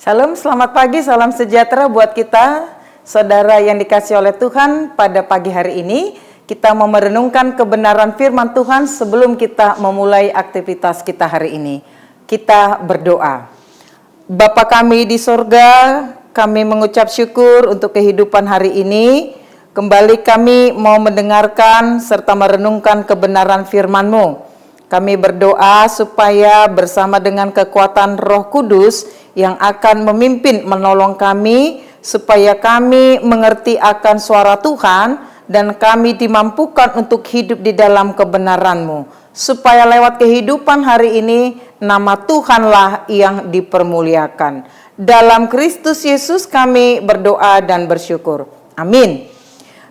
Shalom, selamat pagi, salam sejahtera buat kita, saudara yang dikasihi oleh Tuhan. Pada pagi hari ini, kita mau merenungkan kebenaran firman Tuhan sebelum kita memulai aktivitas kita hari ini. Kita berdoa. Bapa kami di sorga, kami mengucap syukur untuk kehidupan hari ini. Kembali kami mau mendengarkan serta merenungkan kebenaran firman-Mu. Kami berdoa supaya bersama dengan kekuatan Roh Kudus yang akan memimpin menolong kami, supaya kami mengerti akan suara Tuhan dan kami dimampukan untuk hidup di dalam kebenaran-Mu, supaya lewat kehidupan hari ini nama Tuhanlah yang dipermuliakan. Dalam Kristus Yesus kami berdoa dan bersyukur. Amin.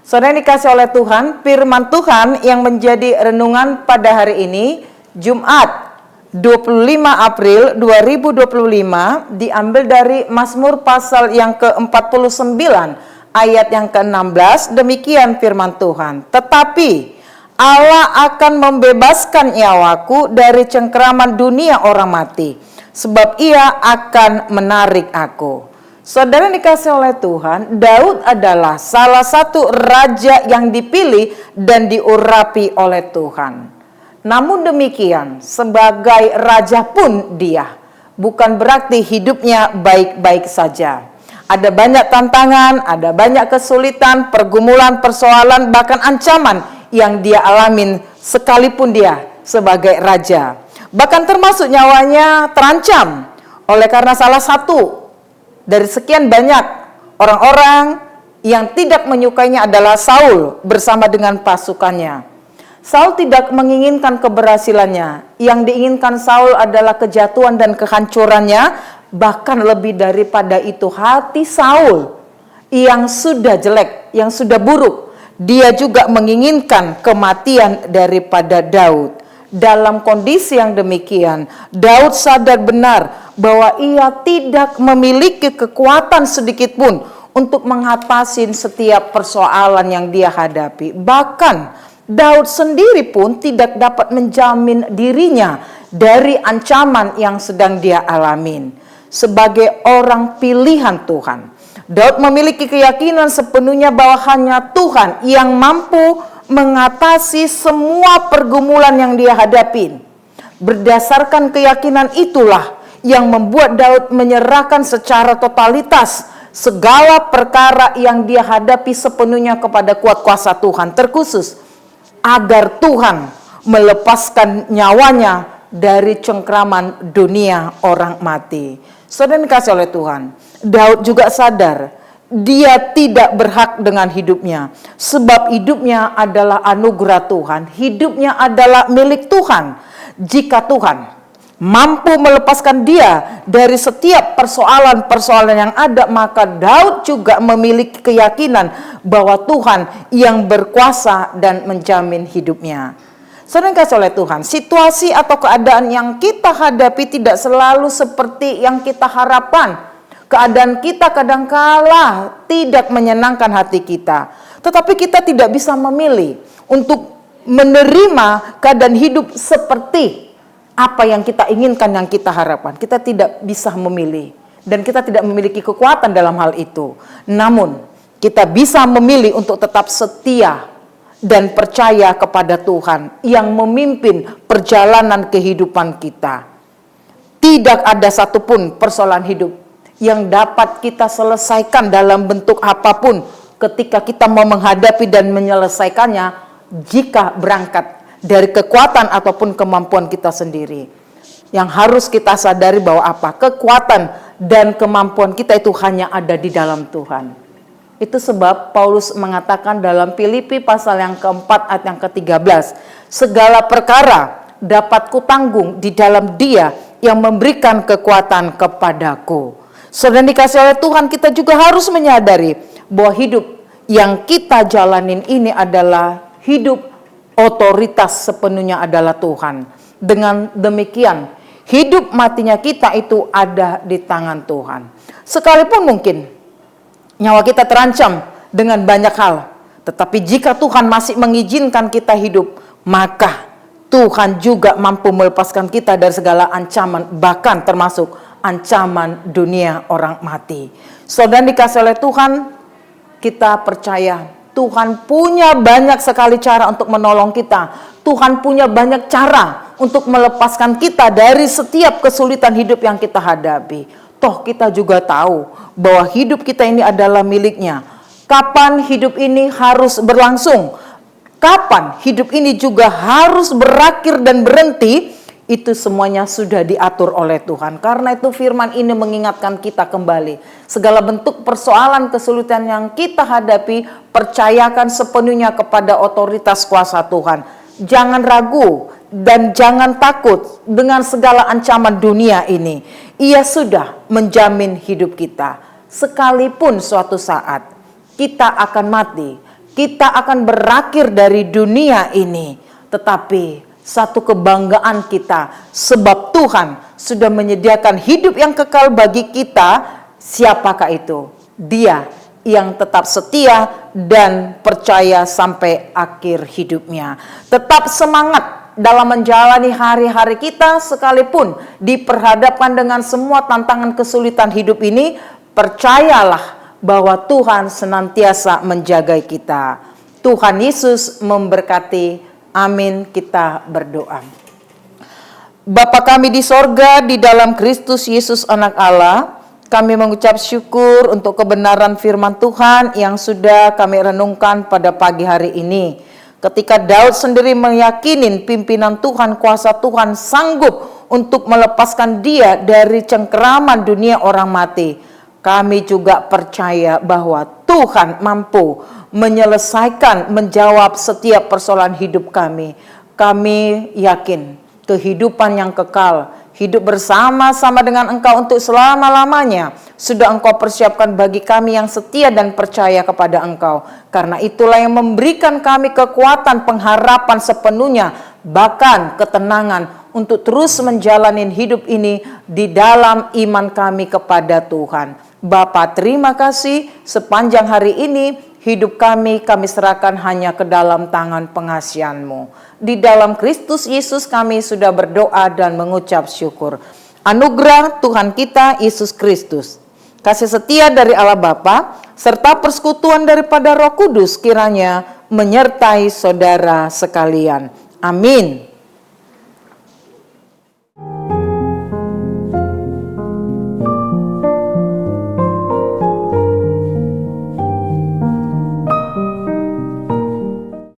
Saudara yang dikasihi oleh Tuhan, firman Tuhan yang menjadi renungan pada hari ini, Jumat 25 April 2025, diambil dari Mazmur pasal yang ke-49 ayat yang ke-16. Demikian firman Tuhan. Tetapi Allah akan membebaskan nyawaku dari cengkeraman dunia orang mati, sebab Ia akan menarik aku. Saudara yang dikasihi oleh Tuhan, Daud adalah salah satu raja yang dipilih dan diurapi oleh Tuhan. Namun demikian, sebagai raja pun dia bukan berarti hidupnya baik-baik saja. Ada banyak tantangan, ada banyak kesulitan, pergumulan, persoalan, bahkan ancaman yang dia alamin sekalipun dia sebagai raja. Bahkan termasuk nyawanya terancam oleh karena salah satu dari sekian banyak orang-orang yang tidak menyukainya adalah Saul bersama dengan pasukannya. Saul tidak menginginkan keberhasilannya. Yang diinginkan Saul adalah kejatuhan dan kehancurannya. Bahkan lebih daripada itu, hati Saul yang sudah jelek, yang sudah buruk, dia juga menginginkan kematian daripada Daud. Dalam kondisi yang demikian, Daud sadar benar bahwa ia tidak memiliki kekuatan sedikit pun untuk mengatasi setiap persoalan yang dia hadapi. Bahkan Daud sendiri pun tidak dapat menjamin dirinya dari ancaman yang sedang dia alamin. Sebagai orang pilihan Tuhan, Daud memiliki keyakinan sepenuhnya bahwa hanya Tuhan yang mampu mengatasi semua pergumulan yang dia hadapi. Berdasarkan keyakinan itulah yang membuat Daud menyerahkan secara totalitas segala perkara yang dia hadapi sepenuhnya kepada kuat kuasa Tuhan, terkhusus agar Tuhan melepaskan nyawanya dari cengkraman dunia orang mati. Saudara dikasihi oleh Tuhan, Daud juga sadar dia tidak berhak dengan hidupnya, sebab hidupnya adalah anugerah Tuhan, hidupnya adalah milik Tuhan. Jika Tuhan mampu melepaskan dia dari setiap persoalan-persoalan yang ada, maka Daud juga memiliki keyakinan bahwa Tuhan yang berkuasa dan menjamin hidupnya. Saudara kasih oleh Tuhan, situasi atau keadaan yang kita hadapi tidak selalu seperti yang kita harapkan. Keadaan kita kadangkala tidak menyenangkan hati kita, tetapi kita tidak bisa memilih untuk menerima keadaan hidup seperti apa yang kita inginkan, yang kita harapkan. Kita tidak bisa memilih dan kita tidak memiliki kekuatan dalam hal itu. Namun kita bisa memilih untuk tetap setia dan percaya kepada Tuhan yang memimpin perjalanan kehidupan kita. Tidak ada satupun persoalan hidup yang dapat kita selesaikan dalam bentuk apapun ketika kita mau menghadapi dan menyelesaikannya jika berangkat dari kekuatan ataupun kemampuan kita sendiri. Yang harus kita sadari bahwa apa? Kekuatan dan kemampuan kita itu hanya ada di dalam Tuhan. Itu sebab Paulus mengatakan dalam Filipi pasal yang keempat ayat yang ke-13, segala perkara dapat kutanggung di dalam Dia yang memberikan kekuatan kepadaku. Saudara dikasihi oleh Tuhan, kita juga harus menyadari bahwa hidup yang kita jalanin ini adalah hidup otoritas sepenuhnya adalah Tuhan. Dengan demikian, hidup matinya kita itu ada di tangan Tuhan. Sekalipun mungkin nyawa kita terancam dengan banyak hal, tetapi jika Tuhan masih mengizinkan kita hidup, maka Tuhan juga mampu melepaskan kita dari segala ancaman, bahkan termasuk ancaman dunia orang mati. Saudara dikasih oleh Tuhan, kita percaya Tuhan punya banyak sekali cara untuk menolong kita. Tuhan punya banyak cara untuk melepaskan kita dari setiap kesulitan hidup yang kita hadapi. Toh kita juga tahu bahwa hidup kita ini adalah miliknya. Kapan hidup ini harus berlangsung, kapan hidup ini juga harus berakhir dan berhenti, itu semuanya sudah diatur oleh Tuhan. Karena itu firman ini mengingatkan kita kembali. Segala bentuk persoalan kesulitan yang kita hadapi, percayakan sepenuhnya kepada otoritas kuasa Tuhan. Jangan ragu dan jangan takut dengan segala ancaman dunia ini. Ia sudah menjamin hidup kita. Sekalipun suatu saat kita akan mati, kita akan berakhir dari dunia ini, tetapi satu kebanggaan kita, sebab Tuhan sudah menyediakan hidup yang kekal bagi kita. Siapakah itu? Dia yang tetap setia dan percaya sampai akhir hidupnya. Tetap semangat dalam menjalani hari-hari kita, sekalipun diperhadapkan dengan semua tantangan kesulitan hidup ini. Percayalah bahwa Tuhan senantiasa menjaga kita. Tuhan Yesus memberkati. Amin. Kita berdoa. Bapa kami di sorga, di dalam Kristus Yesus anak Allah, kami mengucap syukur untuk kebenaran firman Tuhan yang sudah kami renungkan pada pagi hari ini. Ketika Daud sendiri meyakini pimpinan Tuhan, kuasa Tuhan sanggup untuk melepaskan dia dari cengkeraman dunia orang mati, kami juga percaya bahwa Tuhan mampu menyelesaikan, menjawab setiap persoalan hidup kami. Kami yakin kehidupan yang kekal, hidup bersama-sama dengan Engkau untuk selama-lamanya, sudah Engkau persiapkan bagi kami yang setia dan percaya kepada Engkau. Karena itulah yang memberikan kami kekuatan, pengharapan sepenuhnya, bahkan ketenangan untuk terus menjalani hidup ini di dalam iman kami kepada Tuhan. Bapa, terima kasih sepanjang hari ini hidup kami serahkan hanya ke dalam tangan pengasihan-Mu. Di dalam Kristus Yesus kami sudah berdoa dan mengucap syukur. Anugerah Tuhan kita Yesus Kristus, kasih setia dari Allah Bapa, serta persekutuan daripada Roh Kudus kiranya menyertai saudara sekalian. Amin.